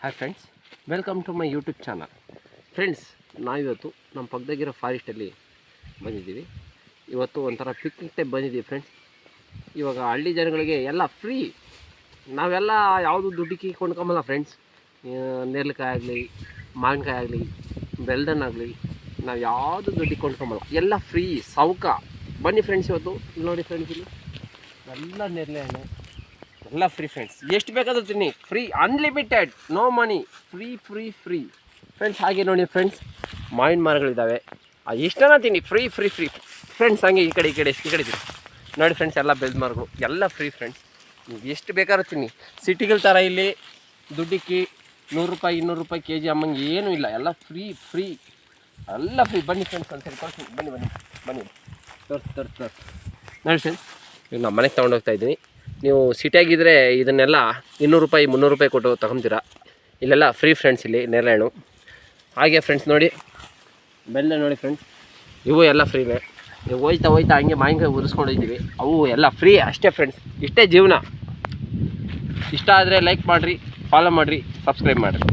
Hi friends, welcome to my YouTube channel. Friends, ನಾವಿವತ್ತು ನಮ್ಮ ಪಕ್ಕದಾಗಿರೋ ಫಾರೆಸ್ಟಲ್ಲಿ ಬಂದಿದ್ದೀವಿ. ಇವತ್ತು ಒಂಥರ ಪಿಕ್ನಿಕ್ ಟೈಪ್ ಬಂದಿದ್ದೀವಿ ಫ್ರೆಂಡ್ಸ್. ಇವಾಗ ಹಳ್ಳಿ ಜನಗಳಿಗೆ ಎಲ್ಲ ಫ್ರೀ. ನಾವೆಲ್ಲ ಯಾವುದು ದುಡ್ಡಿಗೆ ಕೊಂಡ್ಕೊಂಬಲ್ಲ ಫ್ರೆಂಡ್ಸ್. ನೇರಳೆಕಾಯಿ ಆಗಲಿ, ಮಾವಿನಕಾಯಿ ಆಗಲಿ, ಬೆಲ್ದಣ್ಣಾಗಲಿ, ನಾವು ಯಾವುದು ದುಡ್ಡಿಗೆ ಕೊಂಡ್ಕೊಂಬಲ್ಲ, ಎಲ್ಲ ಫ್ರೀ ಸೌಕ. ಬನ್ನಿ ಫ್ರೆಂಡ್ಸ್, ಇವತ್ತು ನೋಡಿ ಫ್ರೆಂಡ್ಸ್, ಇಲ್ಲಿ ಎಲ್ಲ ನೇರಳೆ ಹಣ್ಣು ಎಲ್ಲ ಫ್ರೀ ಫ್ರೆಂಡ್ಸ್. ಎಷ್ಟು ಬೇಕಾದರೂ ತಿನ್ನಿ, free, unlimited, no money, free free free friends. ಹಾಗೆ ನೋಡಿ ಫ್ರೆಂಡ್ಸ್, ಮಾವಿನ ಮರಗಳಿದ್ದಾವೆ, ಎಷ್ಟನ್ನ ತಿನ್ನಿ, ಫ್ರೀ ಫ್ರೀ ಫ್ರೀ ಫ್ರೆಂಡ್ಸ್. ಹಂಗೆ ಈ ಕಡೆ ತಿನ್ನಿ ನೋಡಿ ಫ್ರೆಂಡ್ಸ್, ಎಲ್ಲ ಬೆಲ್ದ ಮರಗಳು ಎಲ್ಲ ಫ್ರೀ ಫ್ರೆಂಡ್ಸ್. ನೀವು ಎಷ್ಟು ಬೇಕಾದ್ರೂ ತಿನ್ನಿ. ಸಿಟಿಗಳ ಥರ ಇಲ್ಲಿ ದುಡ್ಡಿಕ್ಕಿ 100 ರೂಪಾಯಿ 200 ರೂಪಾಯಿ ಕೆ ಜಿ ಅಮ್ಮಂಗೆ ಏನೂ ಇಲ್ಲ, ಎಲ್ಲ ಫ್ರೀ ಫ್ರೀ ಎಲ್ಲ ಫ್ರೀ. ಬನ್ನಿ ಫ್ರೆಂಡ್ಸ್, ಒಂದ್ಸರಿ ತೋರಿಸ್ತೀನಿ, ಬನ್ನಿ ತೋರಿಸಿ ನೋಡಿ ಫ್ರೆಂಡ್ಸ್. ಈಗ ನಮ್ಮ ಮನೆಗೆ ತೊಗೊಂಡೋಗ್ತಾ ಇದ್ದೀನಿ. ನೀವು ಸಿಟಿಯಾಗಿದ್ದರೆ ಇದನ್ನೆಲ್ಲ 200 ರೂಪಾಯಿ 300 ರೂಪಾಯಿ ಕೊಟ್ಟು ತಗೊತೀರಾ. ಇಲ್ಲೆಲ್ಲ ಫ್ರೀ ಫ್ರೆಂಡ್ಸ್, ಇಲ್ಲಿ ನೇರಳೆ ಹಣ್ಣು. ಹಾಗೆ ಫ್ರೆಂಡ್ಸ್ ನೋಡಿ, ಬೆಲ್ಲ ನೋಡಿ ಫ್ರೆಂಡ್ಸ್, ಇವು ಎಲ್ಲ ಫ್ರೀನೇ. ನೀವು ಹೋಯ್ತಾ ಹಂಗೆ ಮಾವಿನಕಾಯಿ ಉರಿಸ್ಕೊಂಡಿದ್ದೀವಿ, ಅವು ಎಲ್ಲ ಫ್ರೀ ಅಷ್ಟೇ ಫ್ರೆಂಡ್ಸ್. ಇಷ್ಟೇ ಜೀವನ. ಇಷ್ಟ ಆದರೆ ಲೈಕ್ ಮಾಡಿರಿ, ಫಾಲೋ ಮಾಡಿರಿ, ಸಬ್ಸ್ಕ್ರೈಬ್ ಮಾಡಿರಿ.